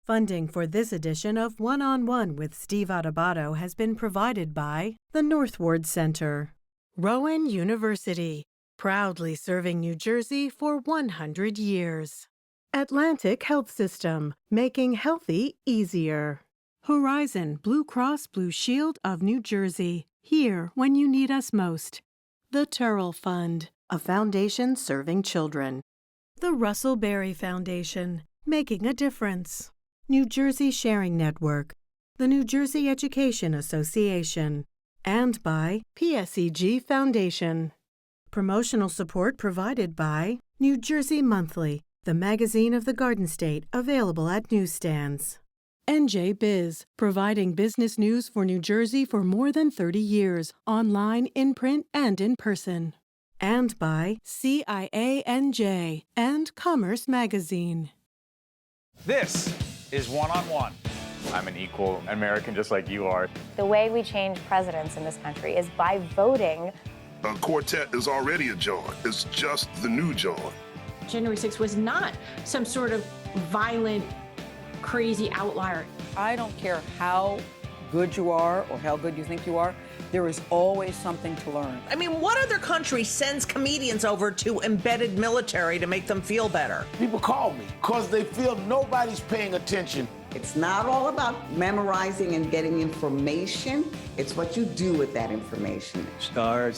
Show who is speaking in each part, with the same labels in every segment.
Speaker 1: Funding for this edition of One-on-One with Steve Adubato has been provided by the Northward Center. Rowan University, proudly serving New Jersey for 100 years. Atlantic Health System, making healthy easier. Horizon Blue Cross Blue Shield of New Jersey, here when you need us most. The Turrell Fund, a foundation serving children. The Russell Berry Foundation, making a difference. New Jersey Sharing Network, the New Jersey Education Association, and by PSEG Foundation. Promotional support provided by New Jersey Monthly, the magazine of the Garden State, available at newsstands. NJ Biz, providing business news for New Jersey for more than 30 years, online, in print, and in person. And by CIANJ and Commerce Magazine.
Speaker 2: This is One-on-One. I'm an equal American just like you are.
Speaker 3: The way we change presidents in this country is by voting.
Speaker 4: A quartet is already a John. It's just the new John.
Speaker 5: January 6th was not some sort of violent, crazy outlier.
Speaker 6: I don't care how good you are or how good you think you are, there is always something to learn.
Speaker 7: I mean, what other country sends comedians over to embedded military to make them feel better?
Speaker 8: People call me because they feel nobody's paying attention.
Speaker 9: It's not all about memorizing and getting information. It's what you do with that information.
Speaker 10: Start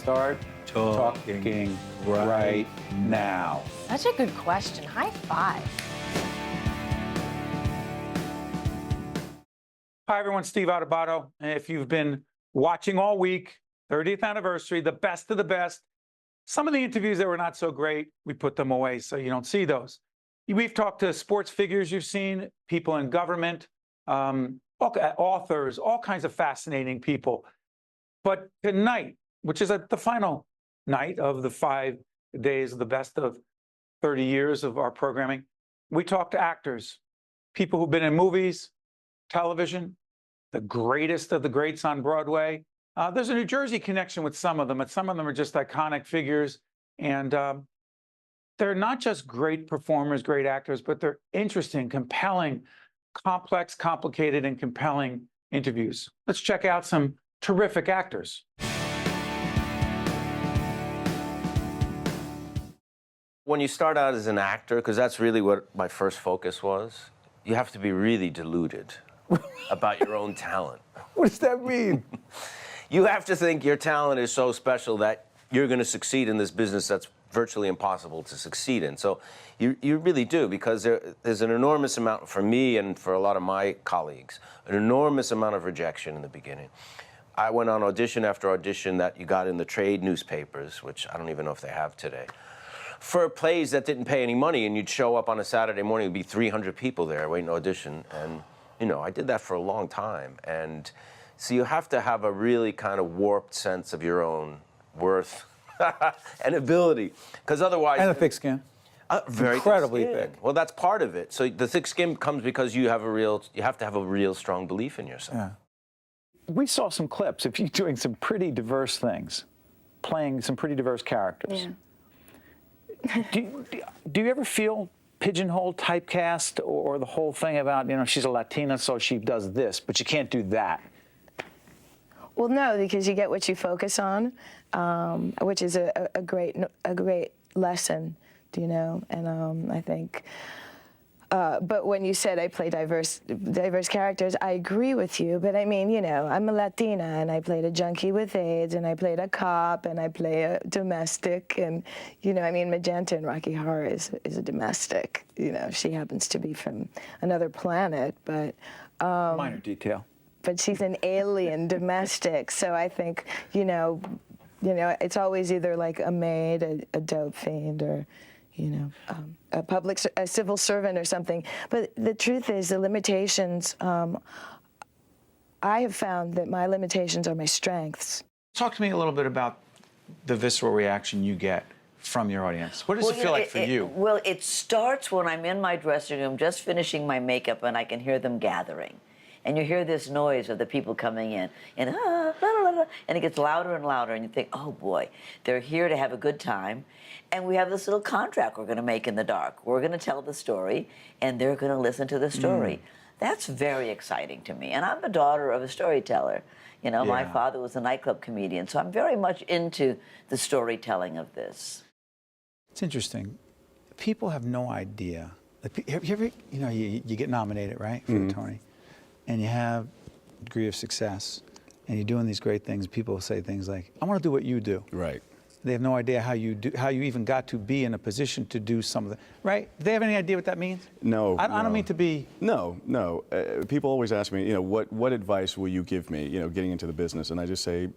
Speaker 10: talking right now.
Speaker 3: Such a good question. High five.
Speaker 2: Hi, everyone. Steve Adubato. If you've been watching all week, 30th anniversary, the best of the best. Some of the interviews that were not so great, we put them away so you don't see those. We've talked to sports figures you've seen, people in government, authors, all kinds of fascinating people. But tonight, which is the final night of the 5 days of the best of 30 years of our programming, we talked to actors, people who've been in movies, television, the greatest of the greats on Broadway. There's a New Jersey connection with some of them, but some of them are just iconic figures. And they're not just great performers, great actors, but they're interesting, compelling, complex, complicated, and compelling interviews. Let's check out some terrific actors.
Speaker 11: When you start out as an actor, because that's really what my first focus was, you have to be really deluded about your own talent.
Speaker 10: What does that mean?
Speaker 11: You have to think your talent is so special that you're going to succeed in this business that's virtually impossible to succeed in. So you really do, because there's an enormous amount, for me and for a lot of my colleagues, an enormous amount of rejection in the beginning. I went on audition after audition that you got in the trade newspapers, which I don't even know if they have today, for plays that didn't pay any money, and you'd show up on a Saturday morning, there'd be 300 people there waiting to audition. And, you know, I did that for a long time. And so you have to have a really kind of warped sense of your own worth and ability, because otherwise...
Speaker 10: And a thick skin.
Speaker 11: Very
Speaker 10: incredibly thick.
Speaker 11: Well, that's part of it. So the thick skin comes because you have to have a real strong belief in yourself.
Speaker 10: Yeah. We saw some clips of you doing some pretty diverse things, playing some pretty diverse characters. Yeah. Do you ever feel pigeonholed, typecast, or the whole thing about, you know, she's a Latina, so she does this, but you can't do that?
Speaker 12: Well, no, because you get what you focus on, which is a great lesson, you know. And I think, but when you said I play diverse characters, I agree with you. But I mean, you know, I'm a Latina, and I played a junkie with AIDS, and I played a cop, and I play a domestic, and you know, I mean, Magenta in Rocky Horror is a domestic. You know, she happens to be from another planet, but
Speaker 10: minor detail.
Speaker 12: But she's an alien domestic, so I think, you know, it's always either like a maid, a dope fiend, or, you know, a civil servant or something. But the truth is, the limitations, I have found that my limitations are my strengths.
Speaker 2: Talk to me a little bit about the visceral reaction you get from your audience. What does it feel like for you?
Speaker 13: Well, it starts when I'm in my dressing room just finishing my makeup and I can hear them gathering. And you hear this noise of the people coming in, and blah, blah, blah, and it gets louder and louder, and you think, oh boy, they're here to have a good time, and we have this little contract we're going to make in the dark. We're going to tell the story, and they're going to listen to the story. That's very exciting to me. And I'm the daughter of a storyteller. You know, my father was a nightclub comedian, so I'm very much into the storytelling of this.
Speaker 10: It's interesting. People have no idea. Like, you get nominated, right, for the Tony, and you have a degree of success, and you're doing these great things. People say things like, "I want to do what you do."
Speaker 14: Right.
Speaker 10: They have no idea how you even got to be in a position to do something, right? Do they have any idea what that means?
Speaker 14: No.
Speaker 10: I don't mean to be.
Speaker 14: No. People always ask me, what advice will you give me, getting into the business? And I just say,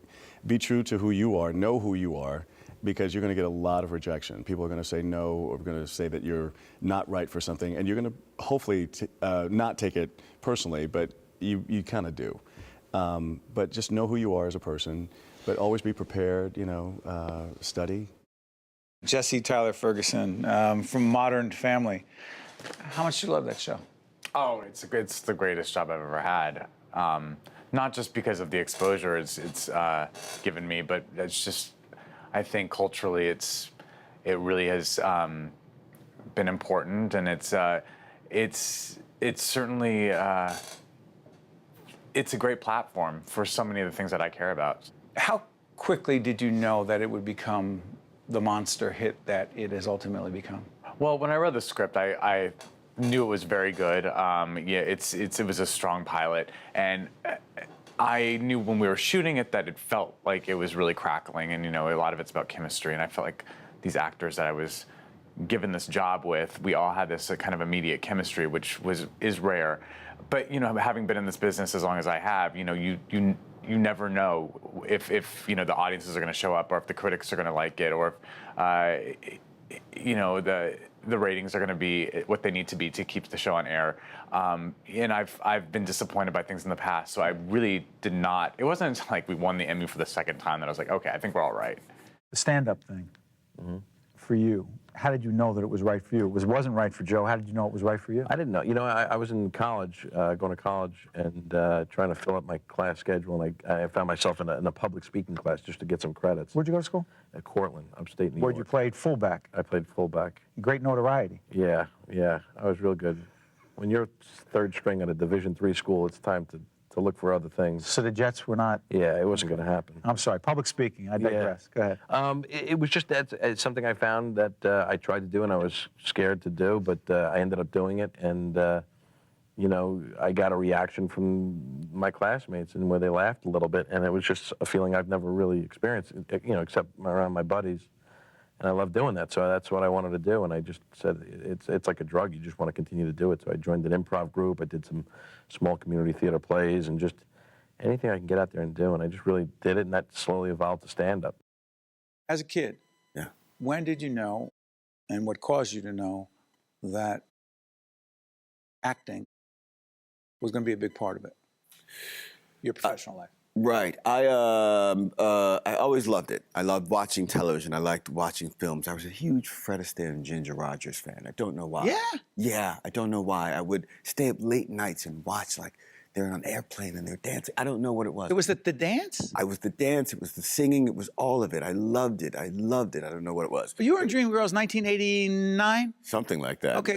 Speaker 14: be true to who you are, know who you are, because you're going to get a lot of rejection. People are going to say no, or going to say that you're not right for something, and you're going to hopefully not take it personally, but you kind of do. But just know who you are as a person. But always be prepared, study.
Speaker 10: Jesse Tyler Ferguson from Modern Family. How much do you love that show?
Speaker 15: Oh, it's the greatest job I've ever had. Not just because of the exposure it's given me, but it's just, I think culturally it really has been important, and it's certainly it's a great platform for so many of the things that I care about.
Speaker 10: How quickly did you know that it would become the monster hit that it has ultimately become?
Speaker 15: Well, when I read the script, I knew it was very good. It was a strong pilot, and I knew when we were shooting it that it felt like it was really crackling, and a lot of it's about chemistry, and I felt like these actors that I was given this job with, we all had this kind of immediate chemistry, which is rare. But having been in this business as long as I have, you never know if the audiences are going to show up, or if the critics are going to like it, or if the ratings are going to be what they need to be to keep the show on air. And I've been disappointed by things in the past, so I really did not. It wasn't until like we won the Emmy for the second time that I was like, okay, I think we're all right.
Speaker 10: The stand-up thing for you. How did you know that it was right for you? It wasn't right for Joe. How did you know it was right for you?
Speaker 16: I didn't know. I was in college, going to college, and trying to fill up my class schedule, and I found myself in a public speaking class just to get some credits.
Speaker 10: Where'd you go to school?
Speaker 16: At Cortland, upstate New York.
Speaker 10: Where'd you play fullback?
Speaker 16: I played fullback.
Speaker 10: Great notoriety.
Speaker 16: Yeah. I was real good. When you're third string at a Division III school, it's time to look for other things.
Speaker 10: So the Jets were not...
Speaker 16: Yeah, it wasn't going to happen.
Speaker 10: I'm sorry, public speaking, I digress.
Speaker 16: Yeah.
Speaker 10: Go ahead.
Speaker 16: It was just it's something I found that I tried to do and I was scared to do, but I ended up doing it, and I got a reaction from my classmates and where they laughed a little bit, and it was just a feeling I've never really experienced, except around my buddies. And I love doing that, so that's what I wanted to do. And I just said, it's like a drug. You just want to continue to do it. So I joined an improv group. I did some small community theater plays, and just anything I can get out there and do. And I just really did it, and that slowly evolved to stand-up.
Speaker 10: As a kid, when did you know, and what caused you to know, that acting was going to be a big part of it, your professional life?
Speaker 17: Right. I always loved it. I loved watching television. I liked watching films. I was a huge Fred Astaire and Ginger Rogers fan. I don't know why.
Speaker 10: Yeah?
Speaker 17: Yeah, I don't know why. I would stay up late nights and watch, like, they're on an airplane and they're dancing. I don't know what it was.
Speaker 10: It was the dance?
Speaker 17: I was the dance. It was the singing. It was all of it. I loved it. I don't know what it was.
Speaker 10: But you were in Dreamgirls 1989?
Speaker 17: Something like that.
Speaker 10: Okay.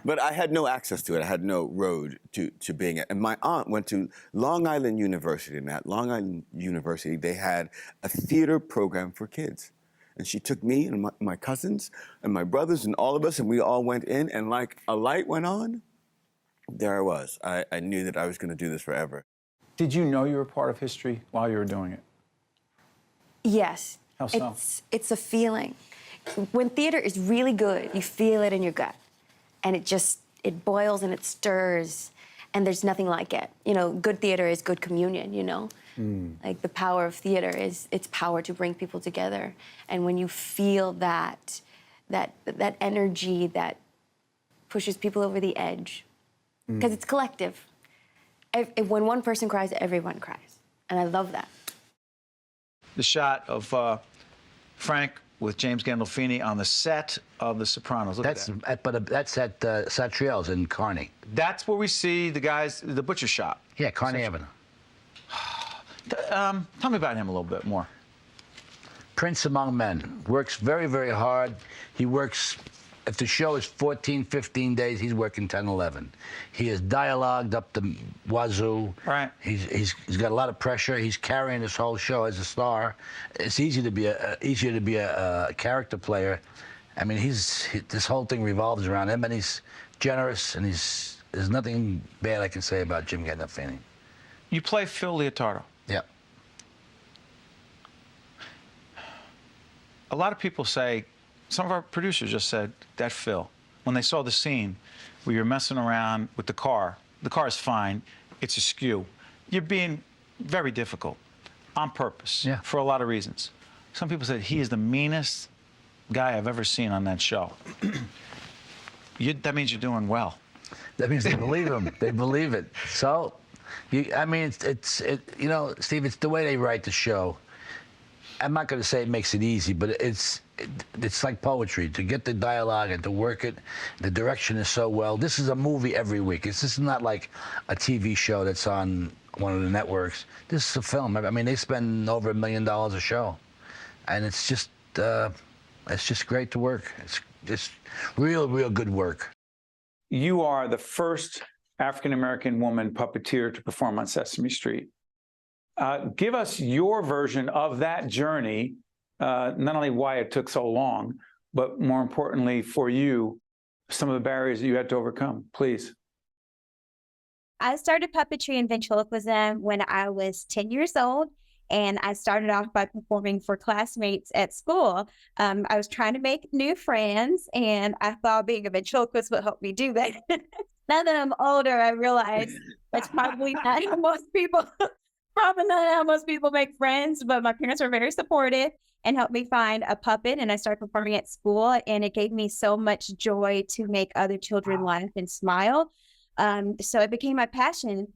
Speaker 17: But I had no access to it. I had no road to being it. And my aunt went to Long Island University, and at Long Island University, they had a theater program for kids. And she took me and my cousins and my brothers and all of us, and we all went in, and like a light went on. There I was. I knew that I was going to do this forever.
Speaker 10: Did you know you were part of history while you were doing it?
Speaker 18: Yes.
Speaker 10: How so?
Speaker 18: It's a feeling. When theater is really good, you feel it in your gut. And it boils and it stirs, and there's nothing like it. Good theater is good communion, Like the power of theater is its power to bring people together. And when you feel that energy that pushes people over the edge, because it's collective. When one person cries, everyone cries. And I love that.
Speaker 10: The shot of Frank with James Gandolfini on the set of The Sopranos. Look at that.
Speaker 19: But that's at Satriel's in Kearny.
Speaker 10: That's where we see the guys, the butcher shop.
Speaker 19: Yeah, Kearny Avenue.
Speaker 10: Tell me about him a little bit more.
Speaker 19: Prince among men. Works very, very hard. He works if the show is 14, 15 days, he's working 10, 11. He is dialogued up the wazoo.
Speaker 2: Right.
Speaker 19: He's got a lot of pressure. He's carrying this whole show as a star. It's easier to be a character player. I mean, this whole thing revolves around him, and he's generous, and there's nothing bad I can say about Jim Gandolfini.
Speaker 2: You play Phil Leotardo.
Speaker 19: Yep.
Speaker 2: A lot of people say, some of our producers just said, that Phil, when they saw the scene where you're messing around with the car is fine, it's askew. You're being very difficult on purpose for a lot of reasons. Some people said he is the meanest guy I've ever seen on that show. That means you're doing well.
Speaker 19: That means they believe him. They believe it. So, I mean, you know, Steve, it's the way they write the show. I'm not going to say it makes it easy, but it's like poetry. To get the dialogue and to work it, the direction is so well. This is a movie every week. This is not like a TV show that's on one of the networks. This is a film. I mean, they spend over $1 million a show, and it's just great to work. It's just real good work.
Speaker 2: You are the first African-American woman puppeteer to perform on Sesame Street. Give us your version of that journey, not only why it took so long, but more importantly for you, some of the barriers that you had to overcome, please.
Speaker 20: I started puppetry and ventriloquism when I was 10 years old, and I started off by performing for classmates at school. I was trying to make new friends, and I thought being a ventriloquist would help me do that. Now that I'm older, I realize that's probably not how most people make friends, but my parents were very supportive and helped me find a puppet, and I started performing at school, and it gave me so much joy to make other children laugh and smile. So it became my passion.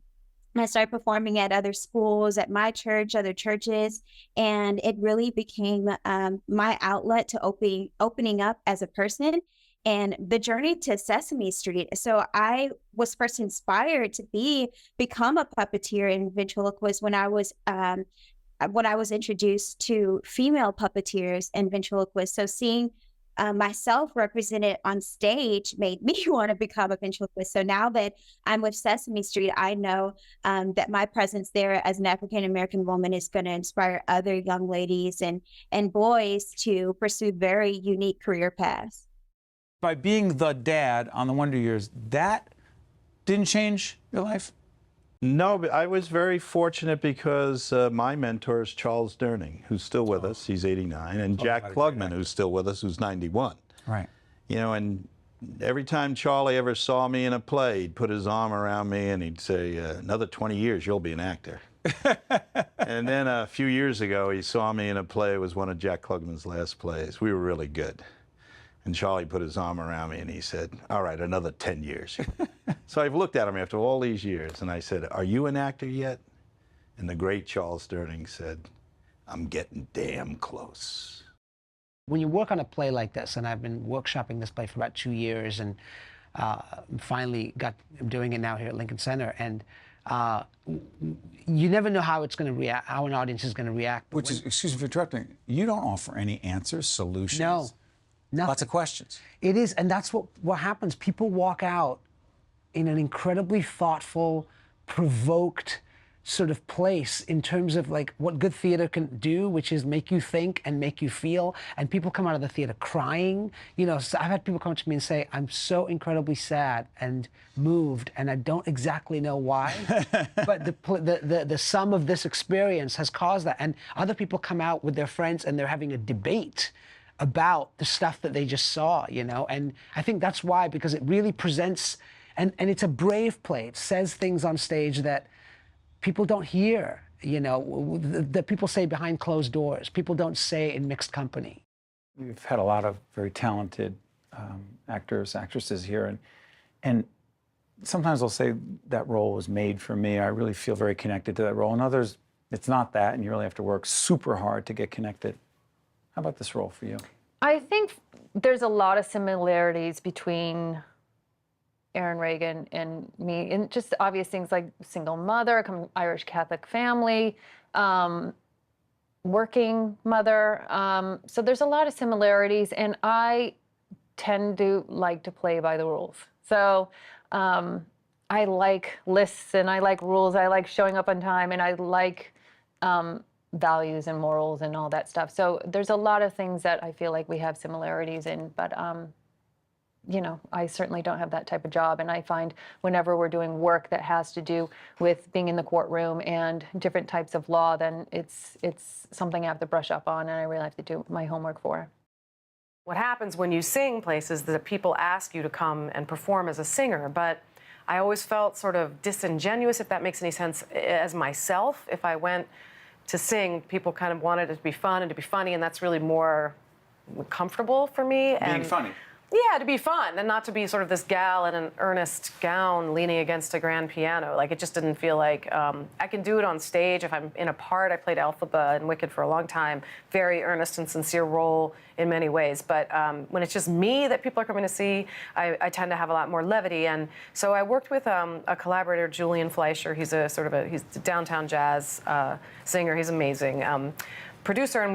Speaker 20: I started performing at other schools, at my church, other churches, and it really became my outlet to opening up as a person. And the journey to Sesame Street. So I was first inspired to become a puppeteer and ventriloquist when I was introduced to female puppeteers and ventriloquists. So seeing myself represented on stage made me want to become a ventriloquist. So now that I'm with Sesame Street, I know that my presence there as an African-American woman is going to inspire other young ladies and boys to pursue very unique career paths.
Speaker 2: By being the dad on the Wonder Years, that didn't change your life?
Speaker 21: No, but I was very fortunate because my mentor is Charles Durning, who's still with us. He's 89, and Jack Klugman, who's still with us, who's 91.
Speaker 2: Right.
Speaker 21: You know, and every time Charlie ever saw me in a play, he'd put his arm around me and he'd say, another 20 years, you'll be an actor. And then a few years ago, he saw me in a play. It was one of Jack Klugman's last plays. We were really good. And Charlie put his arm around me and he said, all right, another 10 years. So I've looked at him after all these years and I said, are you an actor yet? And the great Charles Durning said, I'm getting damn close.
Speaker 22: When you work on a play like this, and I've been workshopping this play for about 2 years and finally I'm doing it now here at Lincoln Center, and you never know how it's going to react, how an audience is going to react.
Speaker 2: Which is, excuse me for interrupting, you don't offer any answers, solutions.
Speaker 22: No. Nothing.
Speaker 2: Lots of questions.
Speaker 22: It is, and that's what happens. People walk out in an incredibly thoughtful, provoked sort of place in terms of like what good theater can do, which is make you think and make you feel. And people come out of the theater crying. You know, so I've had people come up to me and say, I'm so incredibly sad and moved, and I don't exactly know why. But the sum of this experience has caused that. And other people come out with their friends and they're having a debate about the stuff that they just saw, you know? And I think that's why, because it really presents, and it's a brave play. It says things on stage that people don't hear, you know, that people say behind closed doors. People don't say in mixed company.
Speaker 2: We've had a lot of very talented actors, actresses here, and sometimes they'll say that role was made for me. I really feel very connected to that role. And others, it's not that, and you really have to work super hard to get connected. How about this role for you?
Speaker 23: I think there's a lot of similarities between Aaron Reagan and me, and just obvious things like single mother, come from Irish Catholic family, working mother. So there's a lot of similarities, and I tend to like to play by the rules. So I like lists and I like rules. I like showing up on time and I like values and morals and all that stuff. So there's a lot of things that I feel like we have similarities in, but you know, I certainly don't have that type of job. And I find whenever we're doing work that has to do with being in the courtroom and different types of law, then it's something I have to brush up on and I really have to do my homework for.
Speaker 1: What happens when you sing places that people ask you to come and perform as a singer, but I always felt sort of disingenuous, if that makes any sense, as myself. If I went to sing, people kind of wanted it to be fun and to be funny, and that's really more comfortable for me.
Speaker 2: Being funny.
Speaker 1: Yeah, to be fun and not to be sort of this gal in an earnest gown leaning against a grand piano. Like, it just didn't feel like I can do it on stage. If I'm in a part, I played Elphaba in Wicked for a long time, very earnest and sincere role in many ways. But when it's just me that people are coming to see, I tend to have a lot more levity. And so I worked with a collaborator, Julian Fleischer. He's he's a downtown jazz singer. He's amazing. Producer, and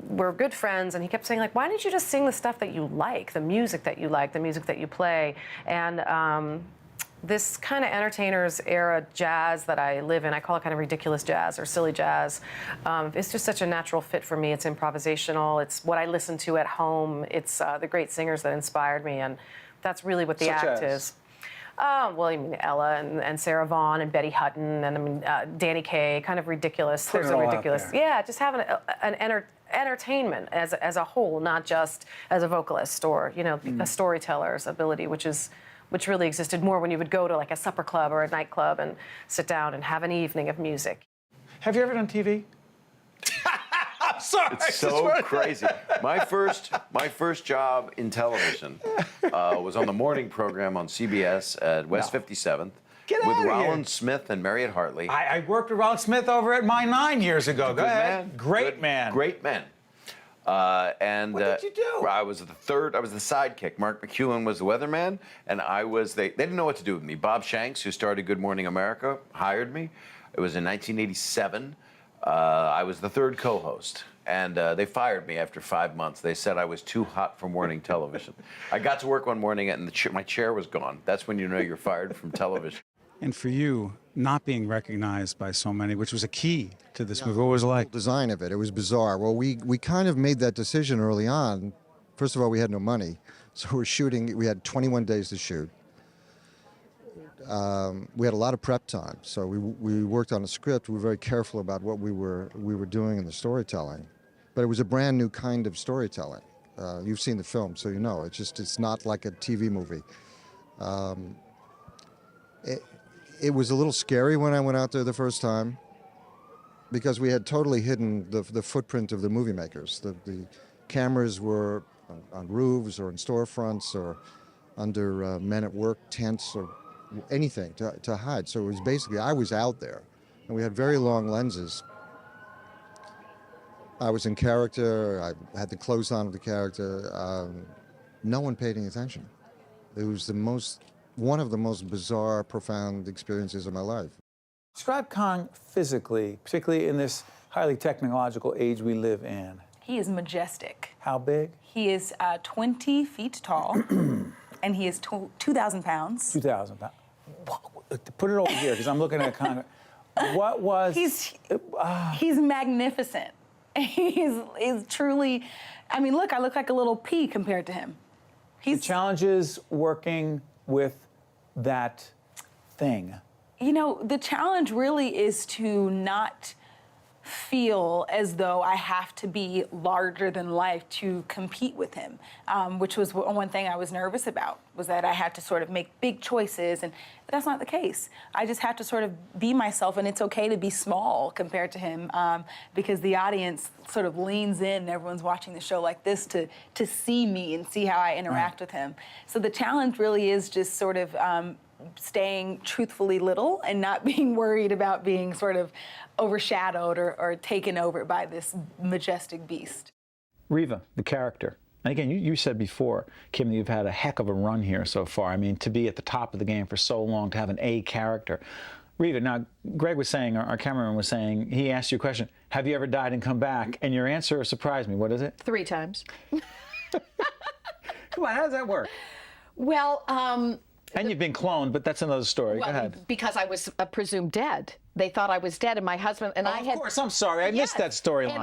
Speaker 1: we're good friends, and he kept saying, like, why don't you just sing the stuff that you like, the music that you like, the music that you play? And this kind of entertainers era jazz that I live in, I call it kind of ridiculous jazz or silly jazz. It's just such a natural fit for me. It's improvisational. It's what I listen to at home. It's the great singers that inspired me, and that's really what the act is. Well, I mean, Ella and Sarah Vaughan and Betty Hutton and I mean Danny Kaye, kind of ridiculous. There's a ridiculous, yeah, just having an entertainment as a whole, not just as a vocalist or a storyteller's ability, which really existed more when you would go to like a supper club or a nightclub and sit down and have an evening of music.
Speaker 2: Have you ever done TV? I'm sorry.
Speaker 4: It's so crazy. My first job in television was on the morning program on CBS at West 57th with Rollin Smith and Marriott Hartley.
Speaker 2: I worked with Rollin Smith over at My 9 years ago. Go ahead. Great man.
Speaker 4: Great man. And
Speaker 2: what did you do?
Speaker 4: I was the sidekick. Mark McEwen was the weatherman, and they didn't know what to do with me. Bob Shanks, who started Good Morning America, hired me. It was in 1987. I was the third co-host, and they fired me after 5 months. They said I was too hot for morning television. I got to work one morning, and my chair was gone. That's when you know you're fired from television.
Speaker 5: And for you, not being recognized by so many, which was a key to this movie, what was it like?
Speaker 24: Design of it, it was bizarre. Well, we kind of made that decision early on. First of all, we had no money, so we're shooting. We had 21 days to shoot. We had a lot of prep time, so we worked on a script. We were very careful about what we were doing in the storytelling, but it was a brand new kind of storytelling. You've seen the film, so you know. It's not like a TV movie. It was a little scary when I went out there the first time, because we had totally hidden the footprint of the movie makers. The cameras were on roofs or in storefronts or under men at work tents or anything to hide. So it was basically, I was out there, and we had very long lenses. I was in character, I had the clothes on of the character. No one paid any attention. It was one of the most bizarre, profound experiences of my life.
Speaker 2: Describe Kong physically, particularly in this highly technological age we live in.
Speaker 25: He is majestic.
Speaker 2: How big?
Speaker 25: He is 20 feet tall, and he is 2,000 pounds.
Speaker 2: 2,000 pounds. Put it over here, because I'm looking at Kong. What was...
Speaker 25: He's magnificent. He's truly... I mean, look, I look like a little pea compared to him.
Speaker 2: The challenges working with that thing.
Speaker 25: You know, the challenge really is to not feel as though I have to be larger than life to compete with him, which was one thing I was nervous about, was that I had to sort of make big choices, and that's not the case. I just have to sort of be myself, and it's okay to be small compared to him, because the audience sort of leans in, and everyone's watching the show like this to see me and see how I interact with him. So the challenge really is just sort of staying truthfully little and not being worried about being sort of overshadowed or taken over by this majestic beast.
Speaker 10: Riva, the character. And again, you said before, Kim, that you've had a heck of a run here so far. I mean, to be at the top of the game for so long, to have an A character. Riva, now, Greg was saying, our cameraman was saying, he asked you a question, have you ever died and come back? And your answer surprised me. What is it?
Speaker 23: 3 times.
Speaker 10: Come on, how does that work?
Speaker 3: Well,
Speaker 10: And you've been cloned, but that's another story. Go
Speaker 3: well,
Speaker 10: ahead.
Speaker 3: because I was presumed dead. They thought I was dead, and my husband and I had.
Speaker 10: Of course, I'm sorry, I missed that storyline.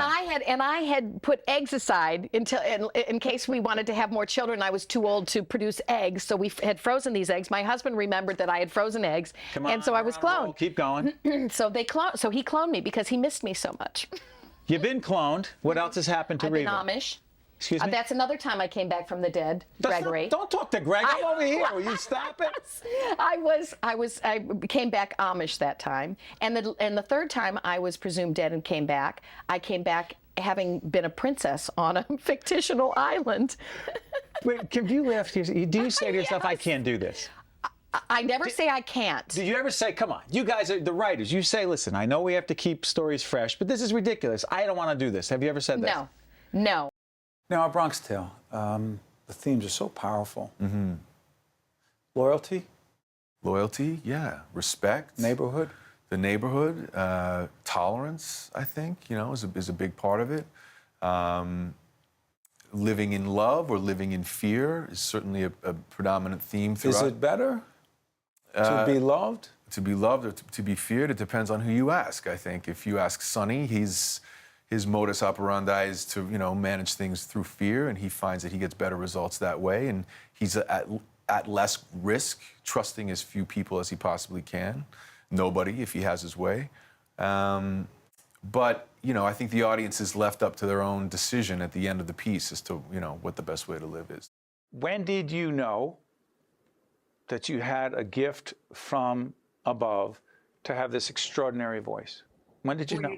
Speaker 3: And I had put eggs aside until in case we wanted to have more children. I was too old to produce eggs, so we had frozen these eggs. My husband remembered that I had frozen eggs, and so I was cloned.
Speaker 10: Keep going.
Speaker 3: So he cloned me because he missed me so much.
Speaker 10: You've been cloned. What else has happened to
Speaker 3: I've
Speaker 10: Reva?
Speaker 3: been Amish.
Speaker 10: Excuse me?
Speaker 3: That's another time I came back from the dead, Gregory.
Speaker 10: Don't talk to Greg. I'm over here. Will you stop it?
Speaker 3: I came back Amish that time, and the third time I was presumed dead and came back. I came back having been a princess on a fictional island.
Speaker 10: Wait, do you laugh? Do you say to yourself, "I can't do this"?
Speaker 3: I never say I can't.
Speaker 10: Do you ever say, "Come on, you guys are the writers"? You say, "Listen, I know we have to keep stories fresh, but this is ridiculous. I don't want to do this." Have you ever said that?
Speaker 3: No.
Speaker 2: Now, our Bronx Tale, the themes are so powerful.
Speaker 4: Mm-hmm.
Speaker 2: Loyalty?
Speaker 6: Loyalty, yeah. Respect.
Speaker 2: Neighborhood?
Speaker 6: The neighborhood. Tolerance, I think, is a big part of it. Living in love or living in fear is certainly a predominant theme throughout.
Speaker 2: Is it better to be loved?
Speaker 6: To be loved or to be feared? It depends on who you ask, I think. If you ask Sonny, his modus operandi is to, manage things through fear, and he finds that he gets better results that way, and he's at less risk, trusting as few people as he possibly can. Nobody, if he has his way. But, I think the audience is left up to their own decision at the end of the piece as to, what the best way to live is.
Speaker 2: When did you know that you had a gift from above to have this extraordinary voice? When did you know?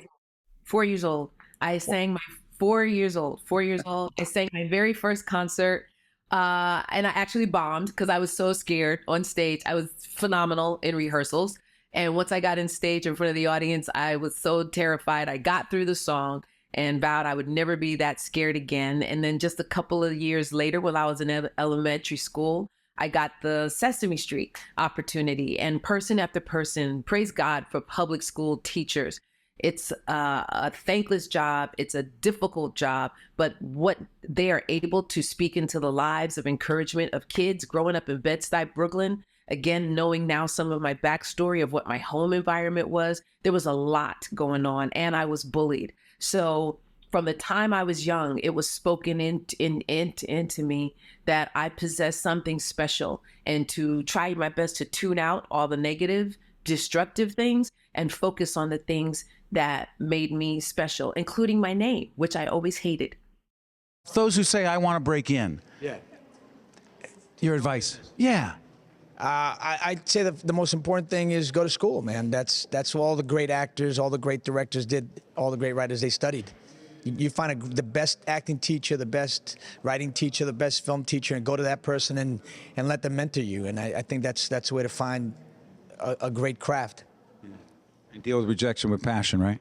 Speaker 7: 4 years old. I sang my 4 years old. 4 years old. I sang my very first concert. And I actually bombed because I was so scared on stage. I was phenomenal in rehearsals. And once I got in stage in front of the audience, I was so terrified. I got through the song and vowed I would never be that scared again. And then just a couple of years later, while I was in elementary school, I got the Sesame Street opportunity. And person after person, praise God for public school teachers. It's a thankless job. It's a difficult job, but what they are able to speak into the lives of encouragement of kids growing up in Bed-Stuy, Brooklyn, again, knowing now some of my backstory of what my home environment was, there was a lot going on, and I was bullied. So from the time I was young, it was spoken into me that I possessed something special, and to try my best to tune out all the negative, destructive things and focus on the things that made me special, including my name, which I always hated.
Speaker 2: Those who say, "I want to break in."
Speaker 8: Yeah.
Speaker 2: Your advice?
Speaker 8: Yeah. I'd say the most important thing is go to school, man. That's what all the great actors, all the great directors did, all the great writers, they studied. You find the best acting teacher, the best writing teacher, the best film teacher, and go to that person and let them mentor you. And I think that's the way to find a great craft.
Speaker 2: And deal with rejection with passion, right?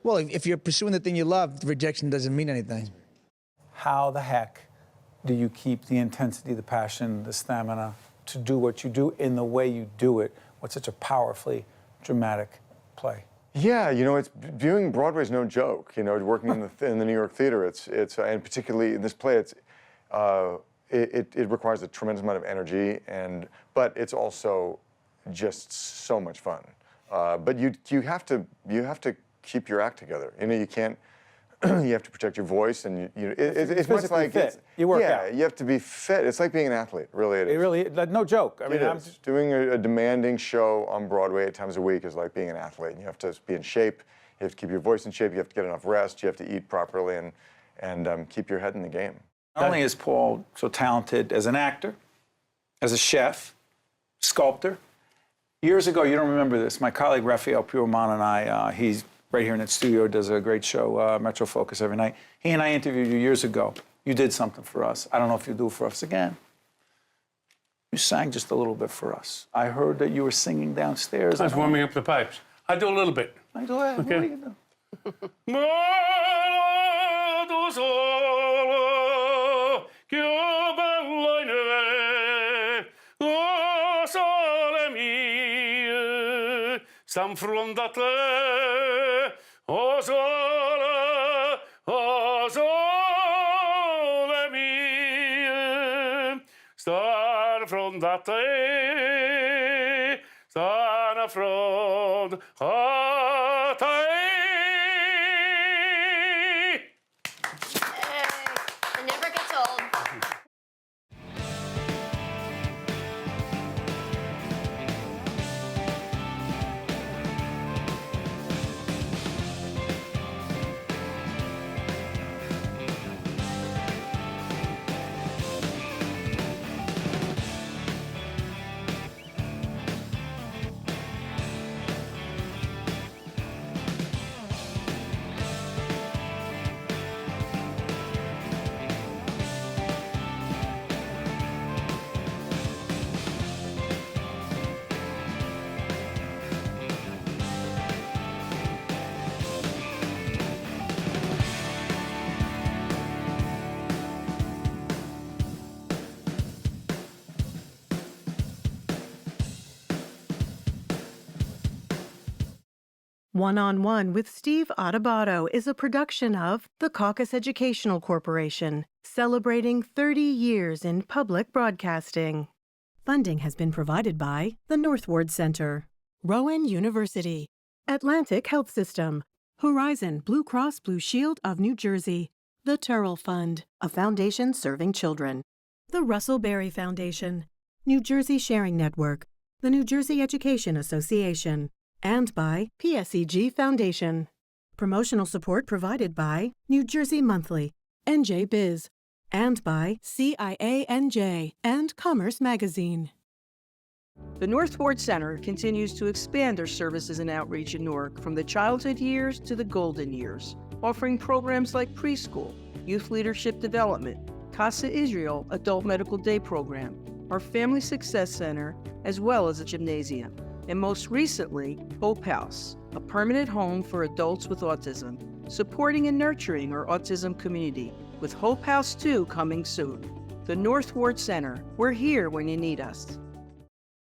Speaker 8: Well, if you're pursuing the thing you love, rejection doesn't mean anything.
Speaker 2: How the heck do you keep the intensity, the passion, the stamina to do what you do in the way you do it with such a powerfully dramatic play?
Speaker 9: Yeah, doing Broadway is no joke. Working in the New York theater, it's and particularly in this play, it requires a tremendous amount of energy, but it's also just so much fun. But you have to keep your act together. You can't. You have to protect your voice, and it's much like
Speaker 2: fit. You work out.
Speaker 9: You have to be fit. It's like being an athlete. Really, it is.
Speaker 2: It really, no joke. I mean,
Speaker 9: I'm just doing a demanding show on Broadway 8 times a week is like being an athlete. You have to be in shape. You have to keep your voice in shape. You have to get enough rest. You have to eat properly, and keep your head in the game.
Speaker 2: Not only is Paul so talented as an actor, as a chef, sculptor. Years ago, you don't remember this, my colleague Raphael Puerman and I, he's right here in the studio, does a great show, Metro Focus, every night. He and I interviewed you years ago. You did something for us. I don't know if you'll do it for us again. You sang just a little bit for us. I heard that you were singing downstairs.
Speaker 26: I was warming up the pipes. I do a little bit.
Speaker 2: Go ahead.
Speaker 26: Okay.
Speaker 2: What are you gonna do?
Speaker 26: Stam fronda te, o sole mie. that day, sana frod hatay.
Speaker 18: It never gets old.
Speaker 11: One-on-One with Steve Adubato is a production of the Caucus Educational Corporation, celebrating 30 years in public broadcasting. Funding has been provided by the Northward Center, Rowan University, Atlantic Health System, Horizon Blue Cross Blue Shield of New Jersey, the Turrell Fund, a foundation serving children, the Russell Berry Foundation, New Jersey Sharing Network, the New Jersey Education Association, and by PSEG Foundation. Promotional support provided by New Jersey Monthly, NJ Biz, and by CIANJ and Commerce Magazine.
Speaker 12: The Northward Center continues to expand their services and outreach in Newark from the childhood years to the golden years, offering programs like preschool, youth leadership development, Casa Israel Adult Medical Day Program, our Family Success Center, as well as a gymnasium. And most recently, Hope House, a permanent home for adults with autism, supporting and nurturing our autism community, with Hope House 2 coming soon. The Northward Center, we're here when you need us.